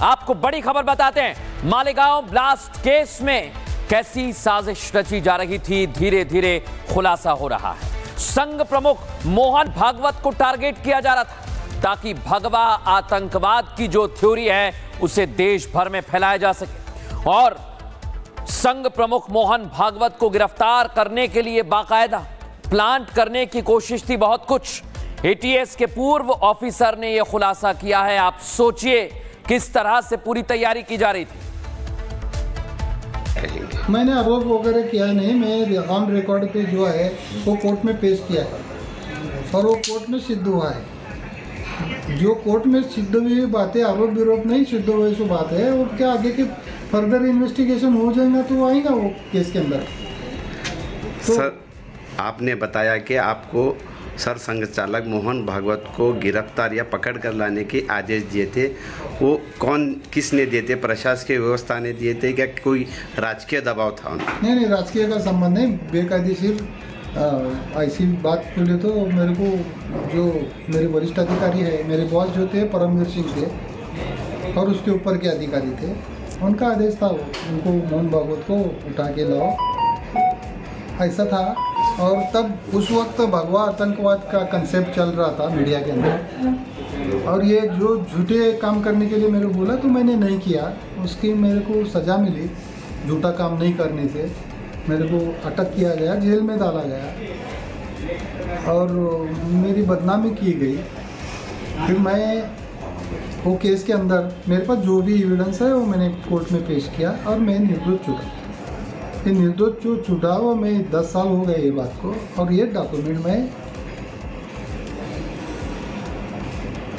आपको बड़ी खबर बताते हैं। मालेगांव ब्लास्ट केस में कैसी साजिश रची जा रही थी, धीरे धीरे खुलासा हो रहा है। संघ प्रमुख मोहन भागवत को टारगेट किया जा रहा था ताकि भगवा आतंकवाद की जो थ्योरी है उसे देश भर में फैलाया जा सके। और संघ प्रमुख मोहन भागवत को गिरफ्तार करने के लिए बाकायदा प्लांट करने की कोशिश थी बहुत कुछ। एटीएस के पूर्व ऑफिसर ने यह खुलासा किया है। आप सोचिए किस तरह से पूरी तैयारी की जा रही थी। मैंने आरोप वगैरह किया नहीं, मैं ऑन रिकॉर्ड पे जो है वो कोर्ट में पेश किया है और वो कोर्ट में सिद्ध हुआ है। जो कोर्ट में सिद्ध हुई बातें आरोप विरोप नहीं, सिद्ध हुई सो बात है। और क्या आगे के फर्दर इन्वेस्टिगेशन हो जाएगा तो आएगा वो केस के अंदर। तो सर, आपने बताया कि आपको सर संघ चालक मोहन भागवत को गिरफ्तार या पकड़ कर लाने के आदेश दिए थे। वो कौन किसने दिए थे? प्रशासकीय व्यवस्था ने दिए थे क्या कोई राजकीय दबाव था उनका? नहीं, राजकीय का संबंध नहीं। बेकायदेशीर ऐसी बात बोले तो मेरे को जो मेरे वरिष्ठ अधिकारी है, मेरे बॉस जो थे परमवीर सिंह थे और उसके ऊपर के अधिकारी थे, उनका आदेश था उनको मोहन भागवत को उठा के लाओ, ऐसा था। और तब उस वक्त भगवा आतंकवाद का कंसेप्ट चल रहा था मीडिया के अंदर। और ये जो झूठे काम करने के लिए मेरे को बोला तो मैंने नहीं किया, उसकी मेरे को सज़ा मिली। झूठा काम नहीं करने से मेरे को अटक किया गया, जेल में डाला गया और मेरी बदनामी की गई। फिर मैं वो केस के अंदर मेरे पास जो भी एविडेंस है वो मैंने कोर्ट में पेश किया और मैं निर्दोष छूटा। ये निर्दोष जो छूटा वो मैं 10 साल हो गए ये बात को। और ये डॉक्यूमेंट में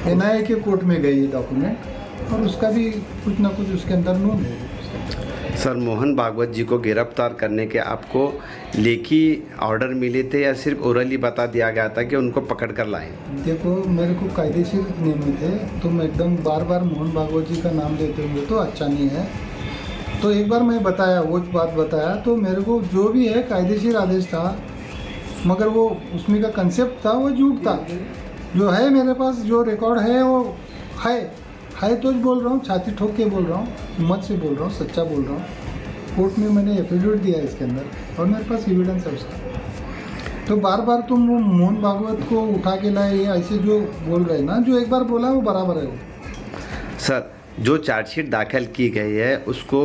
NIA के कोर्ट में गई ये डॉक्यूमेंट और उसका भी कुछ ना कुछ उसके अंदर नोट है। सर, मोहन भागवत जी को गिरफ्तार करने के आपको लेखी ऑर्डर मिले थे या सिर्फ ओरली बता दिया गया था कि उनको पकड़ कर लाएं? देखो, मेरे को कायदेशीर नियमित है तो मैं एकदम बार बार मोहन भागवत जी का नाम लेते हुए तो अच्छा नहीं है। तो एक बार मैं बताया, वो बात बताया तो मेरे को जो भी है कायदेशीर आदेश था, मगर वो उसमें का कंसेप्ट था वो झूठ था। जो है मेरे पास जो रिकॉर्ड है वो है तो बोल रहा हूँ, छाती ठोक के बोल रहा हूँ, हिम्मत से बोल रहा हूँ, सच्चा बोल रहा हूँ। कोर्ट में मैंने एफिडेविट दिया है इसके अंदर और मेरे पास एविडेंस है उसका। तो बार बार तुम वो मोहन भागवत को उठा के लाए ये ऐसे जो बोल रहे हैं ना, जो एक बार बोला वो बराबर है वो। सर, जो चार्जशीट दाखिल की गई है उसको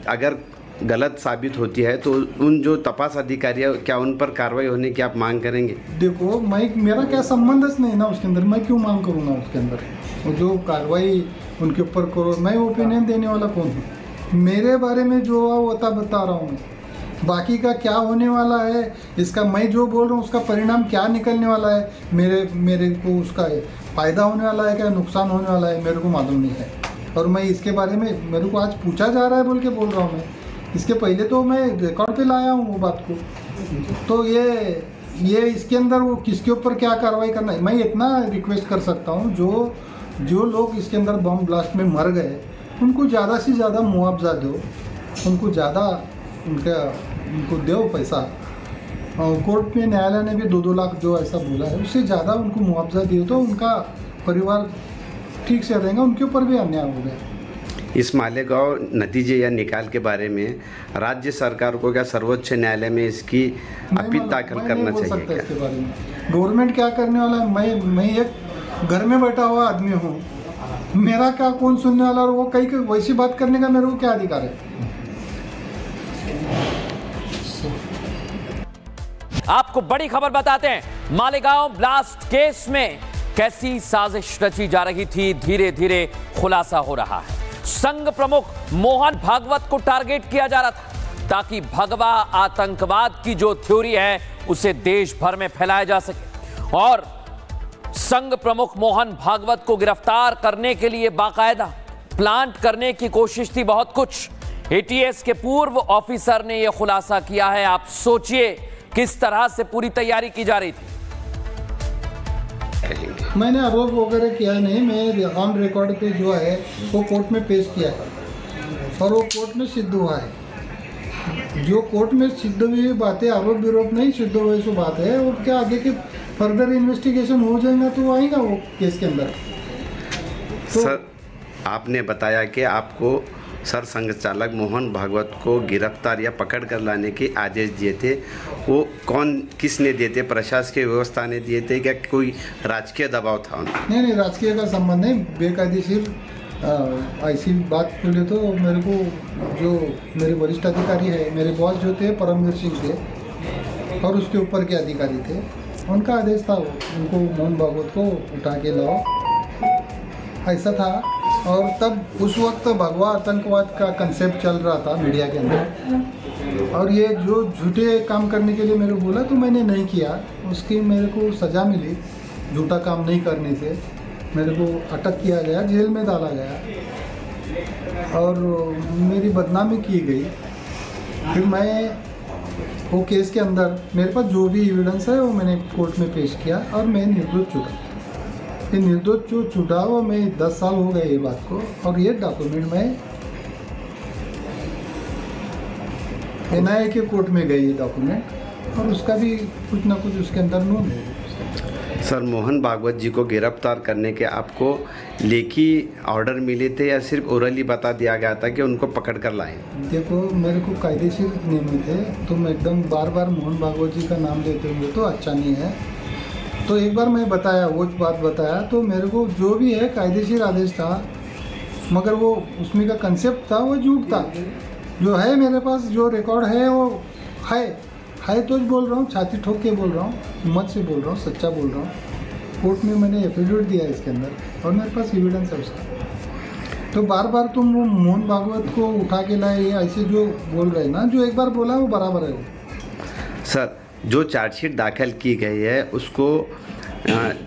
अगर गलत साबित होती है तो उन जो तपास अधिकारी है क्या उन पर कार्रवाई होने की आप मांग करेंगे? देखो, मेरा क्या संबंध नहीं ना उसके अंदर, मैं क्यों मांग करूँगा उसके अंदर? वो जो कार्रवाई उनके ऊपर करो, मैं ओपिनियन देने वाला कौन हूँ? मेरे बारे में जो वो बता रहा हूँ। बाकी का क्या होने वाला है इसका, मैं जो बोल रहा हूँ उसका परिणाम क्या निकलने वाला है, मेरे को उसका फ़ायदा होने वाला है क्या नुकसान होने वाला है, मेरे को मालूम नहीं है। और मैं इसके बारे में मेरे को आज पूछा जा रहा है बोल के बोल रहा हूँ मैं। इसके पहले तो मैं रिकॉर्ड पे लाया हूँ वो बात को। तो ये इसके अंदर वो किसके ऊपर क्या कार्रवाई करना है, मैं इतना रिक्वेस्ट कर सकता हूँ जो लोग इसके अंदर बम ब्लास्ट में मर गए उनको ज़्यादा से ज़्यादा मुआवजा दो, उनको ज़्यादा उनको दो पैसा। कोर्ट में न्यायालय ने भी 2-2 लाख जो ऐसा बोला है उससे ज़्यादा उनको मुआवजा दिए तो उनका परिवार ठीक से रहेगा, उनके ऊपर भी अन्याय हो गया। इस मालेगांव नतीजे या निकाल के बारे में राज्य सरकार को क्या सर्वोच्च न्यायालय में इसकी अपील दाखिल करना चाहिए क्या? इसके बारे में गवर्नमेंट क्या करने वाला है? मैं एक घर में बैठा हुआ आदमी हूँ, मेरा क्या कौन सुनने वाला? और वो कहीं वैसी बात करने का मेरे को क्या अधिकार है? आपको बड़ी खबर बताते हैं। मालेगांव ब्लास्ट केस में कैसी साजिश रची जा रही थी, धीरे धीरे खुलासा हो रहा है। संघ प्रमुख मोहन भागवत को टारगेट किया जा रहा था ताकि भगवा आतंकवाद की जो थ्योरी है उसे देश भर में फैलाया जा सके। और संघ प्रमुख मोहन भागवत को गिरफ्तार करने के लिए बाकायदा प्लांट करने की कोशिश थी बहुत कुछ। एटीएस के पूर्व ऑफिसर ने यह खुलासा किया है। आप सोचिए किस तरह से पूरी तैयारी की जा रही थी। मैंने आरोप वगैरह किया नहीं, मैं ऑन रिकॉर्ड पे जो है वो कोर्ट में पेश किया है और वो कोर्ट में सिद्ध हुआ है। जो कोर्ट में सिद्ध हुई बातें आरोप विरोप नहीं, सिद्ध हुई सो बात है। और क्या आगे के फर्दर इन्वेस्टिगेशन हो जाएगा तो आएगा वो केस के अंदर। तो सर, आपने बताया कि आपको सर संघ चालक मोहन भागवत को गिरफ्तार या पकड़ कर लाने के आदेश दिए थे, वो कौन किसने दिए थे? प्रशासकीय व्यवस्था ने दिए थे क्या कोई राजकीय दबाव था उनका? नहीं, राजकीय का संबंध नहीं। बेकायदेशीर ऐसी बात बोले तो मेरे को जो मेरे वरिष्ठ अधिकारी है, मेरे बॉस जो थे परमवीर सिंह थे और उसके ऊपर के अधिकारी थे, उनका आदेश था उनको मोहन भागवत को उठा के लाओ, ऐसा था। और तब उस वक्त भगवा आतंकवाद का कंसेप्ट चल रहा था मीडिया के अंदर, और ये जो झूठे काम करने के लिए मेरे को बोला तो मैंने नहीं किया। उसकी मेरे को सज़ा मिली, झूठा काम नहीं करने से मेरे को अटक किया गया, जेल में डाला गया और मेरी बदनामी की गई। फिर मैं वो केस के अंदर मेरे पास जो भी एविडेंस है वो मैंने कोर्ट में पेश किया और मैं निर्दोष छूटा। ये निर्दोष जो छूटा हुआ मैं 10 साल हो गए ये बात को, और ये डॉक्यूमेंट में NIA के कोर्ट में गई ये डॉक्यूमेंट, और उसका भी कुछ ना कुछ उसके अंदर नोट है। सर, मोहन भागवत जी को गिरफ्तार करने के आपको लेखी ऑर्डर मिले थे या सिर्फ ओरली बता दिया गया था कि उनको पकड़ कर लाएं? देखो, मेरे को कायदेशीर नियमित है, तुम एकदम बार बार मोहन भागवत जी का नाम लेते हुए तो अच्छा नहीं है। तो एक बार मैं बताया, वो बात बताया, तो मेरे को जो भी है कायदेशीर आदेश था, मगर वो उसमें का कंसेप्ट था वो झूठ था। जो है मेरे पास जो रिकॉर्ड है वो है तो बोल रहा हूँ, छाती ठोक के बोल रहा हूँ, हिम्मत से बोल रहा हूँ, सच्चा बोल रहा हूँ। कोर्ट में मैंने एफिडेविट दिया है इसके अंदर और मेरे पास एविडेंस है उसका। तो बार बार तुम वो मोहन भागवत को उठा के लाए, ये ऐसे जो बोल रहे हैं ना, जो एक बार बोला वो बराबर है वो। सर, जो चार्जशीट दाखिल की गई है उसको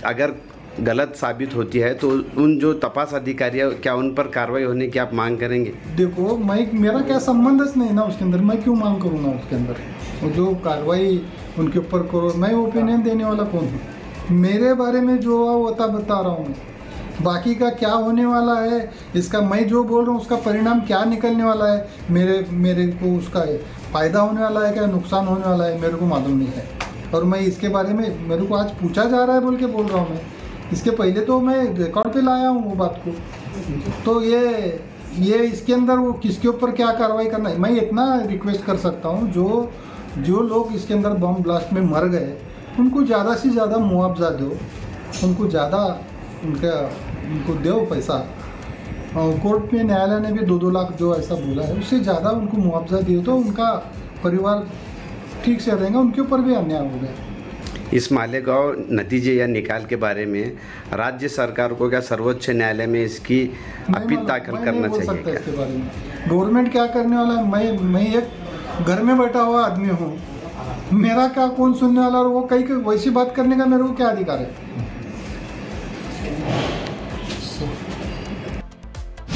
अगर गलत साबित होती है तो उन जो तपास अधिकारी है, क्या उन पर कार्रवाई होने की आप मांग करेंगे? देखो, मेरा क्या संबंध नहीं ना उसके अंदर, मैं क्यों मांग करूँगा उसके अंदर? वो जो कार्रवाई उनके ऊपर करो, मैं ओपिनियन देने वाला कौन हूँ? मेरे बारे में जो है वो बता रहा हूँ मैं। बाकी का क्या होने वाला है, इसका मैं जो बोल रहा हूँ उसका परिणाम क्या निकलने वाला है, मेरे को उसका फ़ायदा होने वाला है क्या नुकसान होने वाला है, मेरे को मालूम नहीं है। और मैं इसके बारे में, मेरे को आज पूछा जा रहा है बोल के बोल रहा हूँ मैं। इसके पहले तो मैं रिकॉर्ड पे लाया हूँ वो बात को। तो ये इसके अंदर वो किसके ऊपर क्या कार्रवाई करना है, मैं इतना रिक्वेस्ट कर सकता हूँ, जो लोग इसके अंदर बम ब्लास्ट में मर गए उनको ज़्यादा से ज़्यादा मुआवजा दो, उनको ज़्यादा उनको दो पैसा। कोर्ट में न्यायालय ने भी 2-2 लाख जो ऐसा बोला है, उससे ज़्यादा उनको मुआवजा दिए तो उनका परिवार ठीक से रहेगा, उनके ऊपर भी अन्याय हो गया। इस मालेगांव नतीजे या निकाल के बारे में राज्य सरकार को क्या सर्वोच्च न्यायालय में इसकी अपील दाखिल करना चाहिए क्या? इसके बारे में गवर्नमेंट क्या करने वाला है? मैं एक घर में बैठा हुआ आदमी हूँ, मेरा क्या कौन सुनने वाला, और वो कहीं वैसी बात करने का मेरे को क्या अधिकार है?